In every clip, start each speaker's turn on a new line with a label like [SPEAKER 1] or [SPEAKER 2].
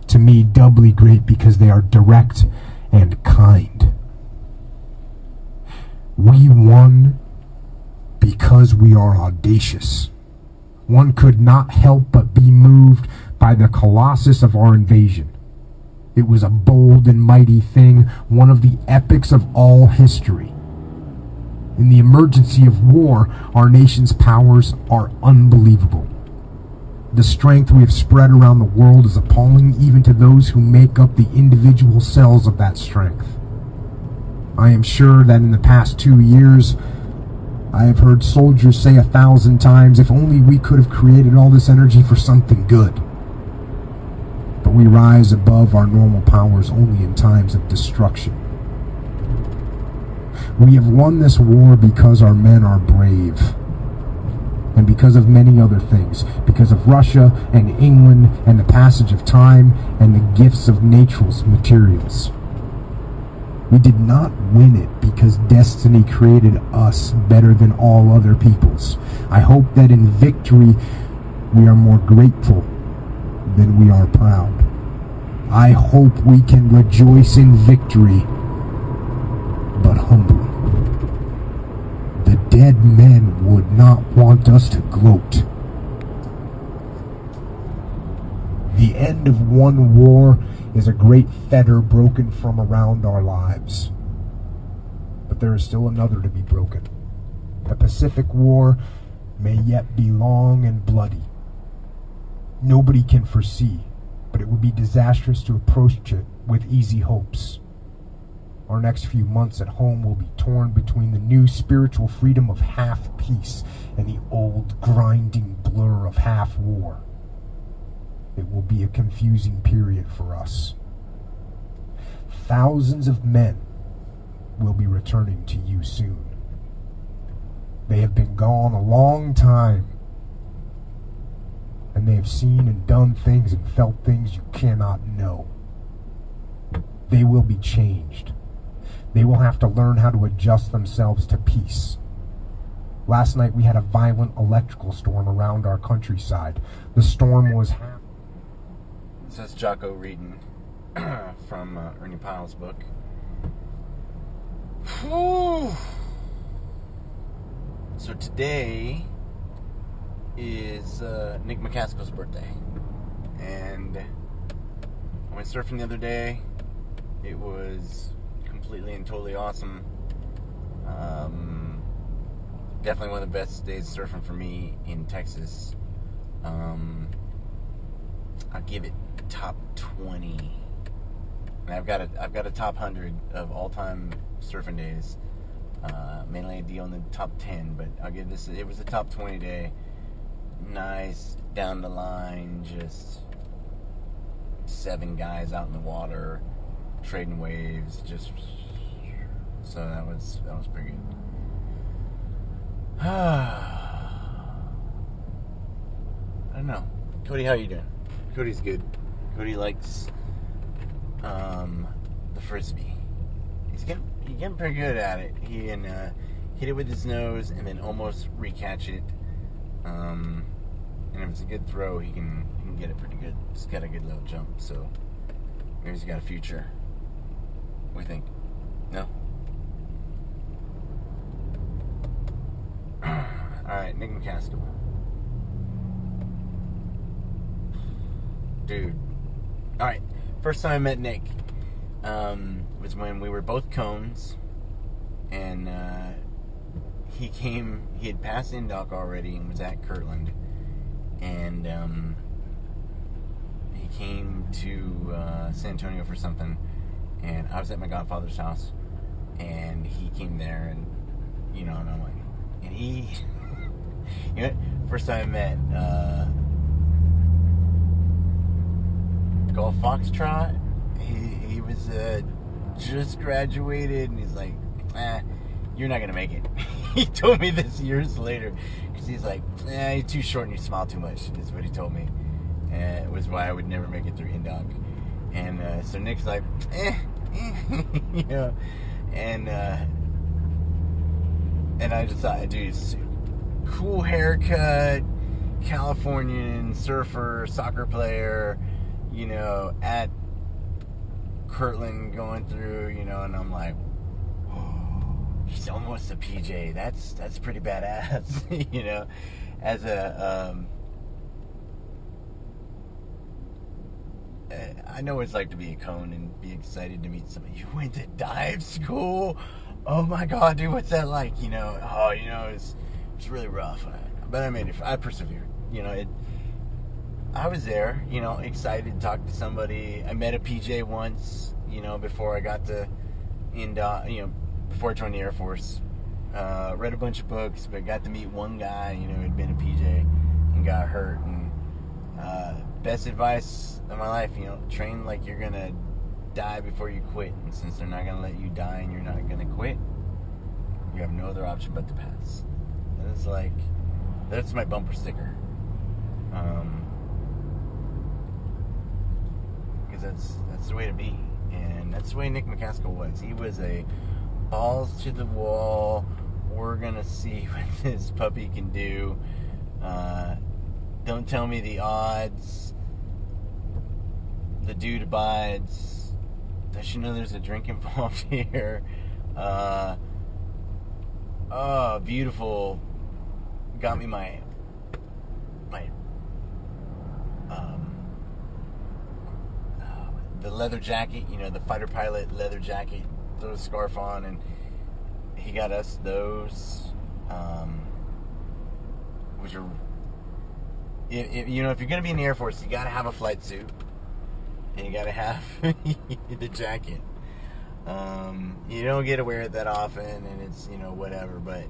[SPEAKER 1] to me doubly great because they are direct and kind. We won because we are audacious. One could not help but be moved by the colossus of our invasion. It was a bold and mighty thing, one of the epics of all history. In the emergency of war, our nation's powers are unbelievable. The strength we have spread around the world is appalling even to those who make up the individual cells of that strength. I am sure that in the past 2 years, I have heard soldiers say 1,000 times, if only we could have created all this energy for something good. But we rise above our normal powers only in times of destruction. We have won this war because our men are brave. And because of many other things. Because of Russia and England and the passage of time and the gifts of nature's materials. We did not win it because destiny created us better than all other peoples. I hope that in victory we are more grateful than we are proud. I hope we can rejoice in victory, but humbly. The dead men would not want us to gloat. The end of one war is a great fetter broken from around our lives. But there is still another to be broken. The Pacific War may yet be long and bloody. Nobody can foresee, but it would be disastrous to approach it with easy hopes. Our next few months at home will be torn between the new spiritual freedom of half-peace and the old grinding blur of half-war. It will be a confusing period for us. Thousands of men will be returning to you soon. They have been gone a long time, and they have seen and done things and felt things you cannot know. They will be changed. They will have to learn how to adjust themselves to peace. Last night we had a violent electrical storm around our countryside. The storm was...
[SPEAKER 2] So that's Jocko reading from Ernie Pyle's book. Whew. So today is Nick McCaskill's birthday. And I went surfing the other day. It was completely and totally awesome. Definitely one of the best days surfing for me in Texas. I'll give it top 20. And I've got a top 100 of all-time surfing days. Mainly a deal in the top 10, but I'll give this. It was a top 20 day. Nice, down the line, just 7 guys out in the water, trading waves, just. So that was pretty good. I don't know. Cody, how you doing? Cody's good. Cody likes the frisbee. He's getting pretty good at it. He can hit it with his nose and then almost recatch it. And if it's a good throw, he can get it pretty good. He's got a good little jump, so maybe he's got a future. What do you think? No? Alright, Nick McCaskill. Dude. Alright, first time I met Nick was when we were both cones, and he had passed Indock already and was at Kirtland, and he came to San Antonio for something, and I was at my godfather's house, and he came there, and and I'm like, and he, first time I met, Golf Foxtrot, he was just graduated, and he's like, you're not gonna make it. He told me this years later, because he's like, you're too short and you smile too much, is what he told me, and it was why I would never make it through Indock. And so Nick's like, and I just thought, dude, cool haircut, Californian surfer, soccer player, you know, at Kirtland going through, you know, and I'm like, he's almost a PJ. That's pretty badass, you know. As a, I know what it's like to be a cone and be excited to meet somebody. You went to dive school? Oh my God, dude, what's that like? You know, it's really rough. But I made it. I persevered. You know, I was there, you know, excited to talk to somebody. I met a PJ once, you know, before I got to, before I joined the Air Force. Read a bunch of books, but got to meet one guy, you know, who'd been a PJ and got hurt. And best advice of my life, you know, train like you're gonna die before you quit. And since they're not gonna let you die and you're not gonna quit, you have no other option but to pass. And it's like, that's my bumper sticker. Because that's the way to be. And that's the way Nick McCaskill was. He was a balls to the wall, we're gonna see what this puppy can do. Don't tell me the odds. The dude abides. Does you know there's a drink involved here? Oh, beautiful. Got me my the leather jacket, you know, the fighter pilot leather jacket, throw a scarf on, and he got us those, which are, you know, if you're going to be in the Air Force, you got to have a flight suit, and you got to have the jacket. You don't get to wear it that often, and it's, you know, whatever, but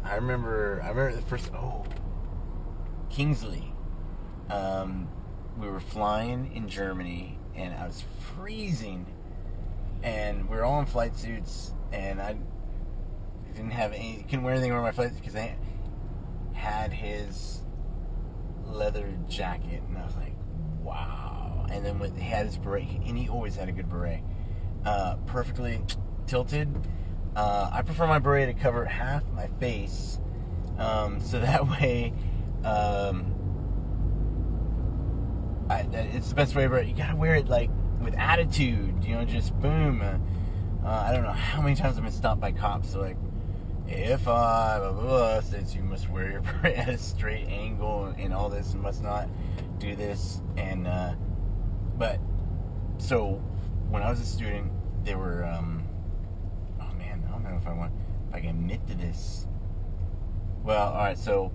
[SPEAKER 2] I remember the first, Kingsley, we were flying in Germany, and I was freezing, and we were all in flight suits, and I couldn't wear anything over my flight suit because I had his leather jacket, and I was like, wow. And then he had his beret, and he always had a good beret, perfectly tilted. I prefer my beret to cover half my face, so that way, it's the best way, but you gotta wear it like with attitude, you know, just boom. I don't know how many times I've been stopped by cops. So like, if blah, blah, blah, says you must wear your beret at a straight angle and all this, and must not do this. And but so when I was a student, they were oh man, I don't know if I can admit to this. Well, all right, so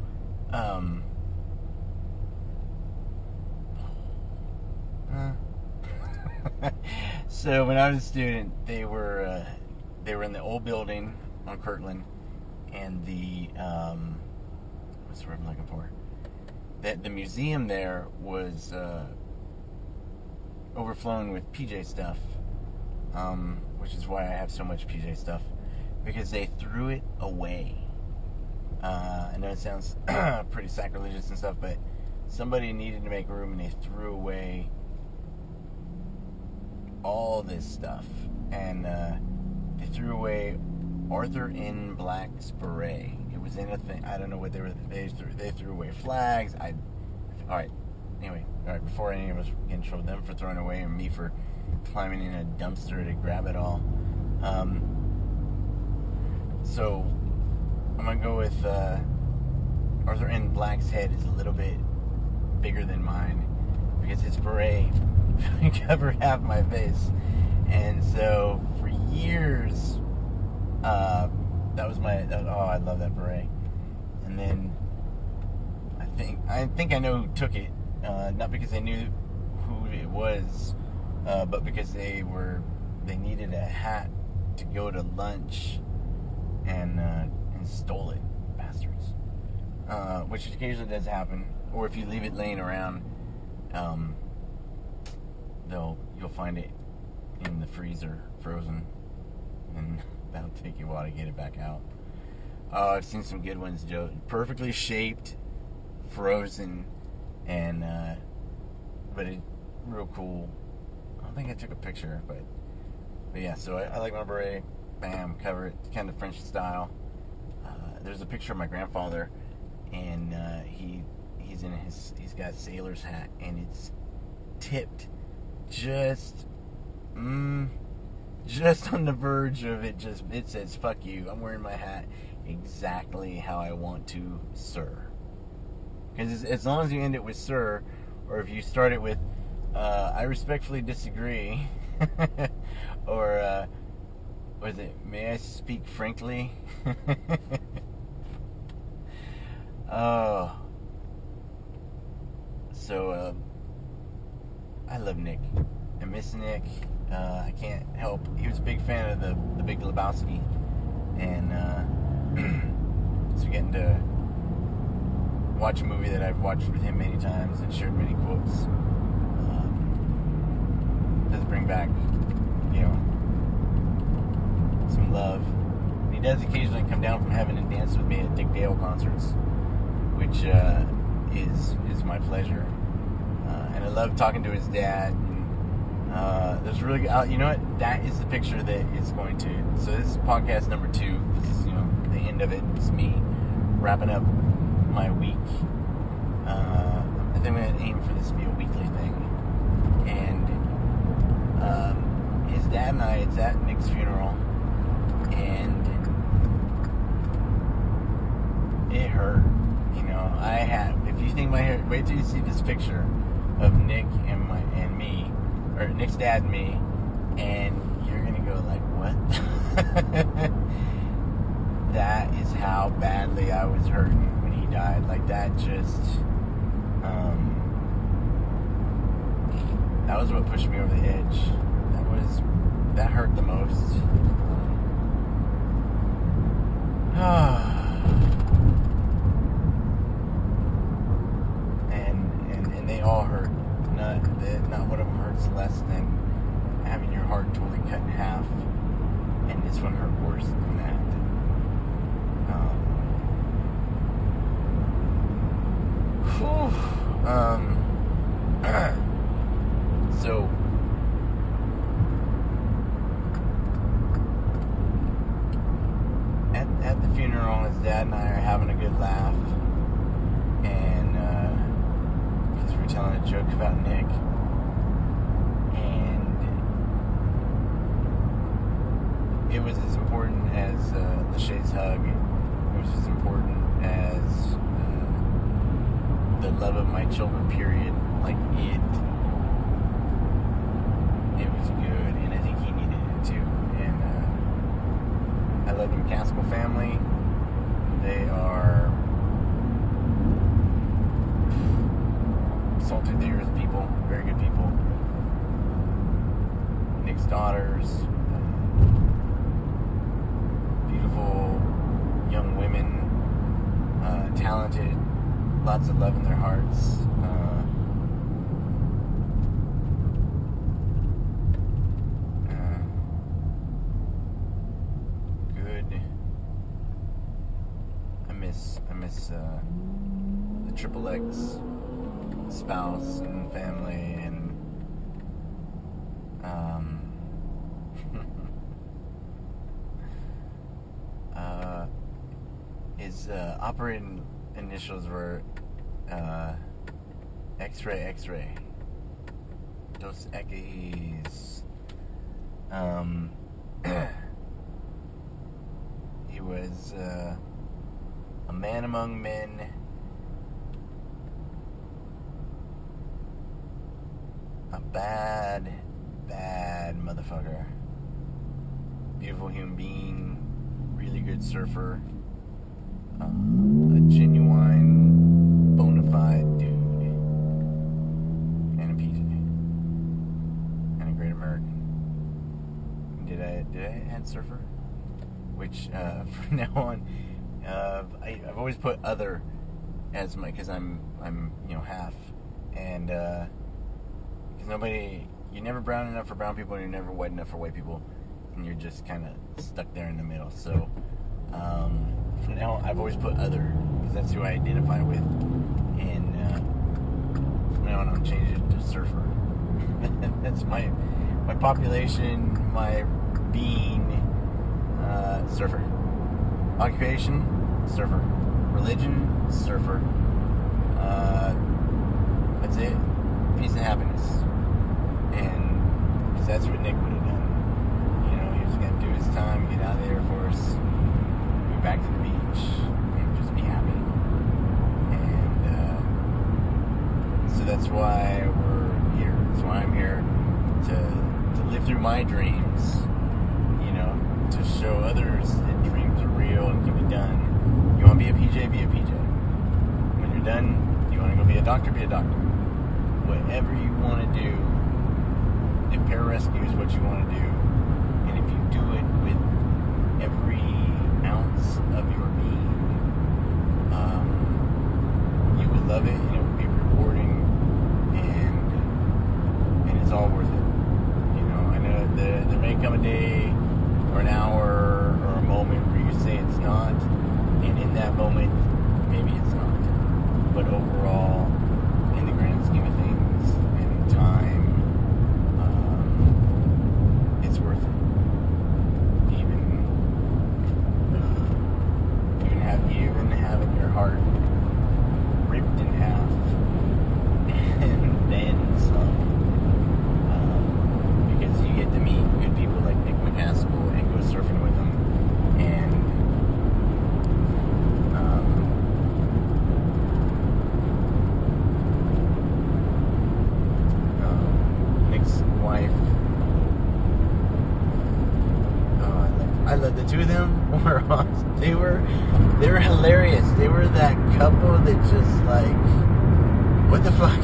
[SPEAKER 2] so when I was a student, they were in the old building on Kirtland, and the what's the word I'm looking for? The museum there was overflowing with PJ stuff, which is why I have so much PJ stuff, because they threw it away. I know it sounds pretty sacrilegious and stuff, but somebody needed to make room, and they threw away all this stuff, and they threw away Arthur N. Black's beret. It was in a thing. I don't know what they threw away flags. Anyway, before any of us get in trouble, them for throwing away and me for climbing in a dumpster to grab it all. So I'm gonna go with Arthur N. Black's head is a little bit bigger than mine because his beret covered half my face, and so for years, that was I love that beret. And then I think I know who took it, not because they knew who it was, but because they needed a hat to go to lunch, and stole it, bastards. Which occasionally does happen, or if you leave it laying around, you'll find it in the freezer, frozen, and that'll take you a while to get it back out. I've seen some good ones, Joe. Perfectly shaped, frozen, and but it real cool. I don't think I took a picture, but yeah. So I like my beret. Bam, cover it, kind of French style. There's a picture of my grandfather, and he's got a sailor's hat, and tipped just on the verge of it. It says, fuck you, I'm wearing my hat exactly how I want to, sir. Because as long as you end it with sir, or if you start it with I respectfully disagree, or what is it, may I speak frankly? Oh, so I love Nick. I miss Nick. I can't help. He was a big fan of the Big Lebowski, and so getting to watch a movie that I've watched with him many times and shared many quotes does bring back, some love. And he does occasionally come down from heaven and dance with me at Dick Dale concerts, which is my pleasure. And I love talking to his dad. There's really good, you know what? That is the picture that is going to. So this is podcast number 2. This is the end of it. It's me wrapping up my week. I think I'm gonna aim for this to be a weekly thing. And his dad and I, it's at Nick's funeral, and it hurt. If you think my hair, wait till you see this picture of Nick and me, or Nick's dad and me, and you're gonna go like, what? That is how badly I was hurting when he died. Like, that just, that was what pushed me over the edge. That hurt the most. And they all hurt. Not one of them hurts less than having your heart totally cut in half. And this one hurt worse than that. So at the funeral, his dad and I are having a good laugh, and because we're telling a joke about Nick, and it was as important as Lachey's hug. It was as important as the love of my children, period. Like, it was good, and I think he needed it too. And I love the McCaskill family. They are salted the earth people, very good people. Nick's daughters, beautiful young women, talented, lots of love in their hearts. Good. I miss the Triple X spouse and family, and his operating initials were X-ray. Dos Equis. He was a man among men. A bad motherfucker. Beautiful human being. Really good surfer. A genuine, bona fide dude. And a PJ. And a great American. Did I add surfer? Which, from now on, I've always put other as my, because I'm half. And, because you're never brown enough for brown people, and you're never white enough for white people. And you're just kind of stuck there in the middle. So, from now on, I've always put other, because that's who I identify with. And from now on, I'm changing it to surfer. That's my population, my being, surfer. Occupation, surfer. Religion, surfer. That's it. Peace and happiness. that's what Nick would have done. You know, he was going to do his time, get out of the Air Force, move back to the beach, and just be happy. And so that's why we're here. That's why I'm here, to live through my dreams, you know, to show others that dreams are real and can be done. You want to be a PJ, be a PJ. When you're done, you want to go be a doctor, be a doctor. Whatever you want to do, if pararescue is what you want to do, and if you do it with every ounce of your being, you would love it, and it would be rewarding, and it's all worth it. You know, I know there may come a day or an hour or a moment where you say it's not, and in that moment, maybe it's not. But overall, in the grand scheme of things, in time, it's worth it. Even having your heart ripped in half, and then some, because you get to meet good people like Nick McCaskill and go surfing with them, and Nick's wife. I love the two of them. They were hilarious. They were that couple that just like, what the fuck?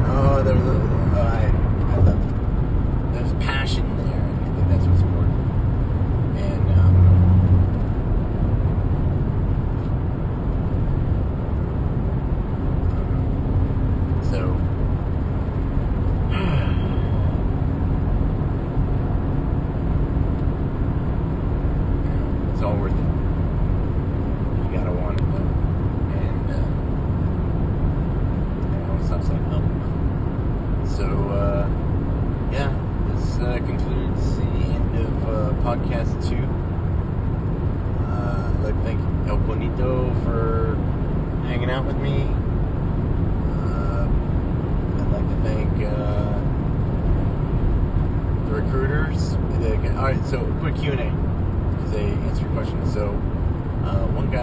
[SPEAKER 2] Oh, there was I love it. There's passion there. I think that's what's important. And so it's all worth it. You gotta want it though. And I always stop saying so yeah, this concludes the end of podcast 2. I'd like to thank El Bonito for hanging out with me. I'd like to thank the recruiters. Alright, so quick Q&A. They answer your questions. So, one guy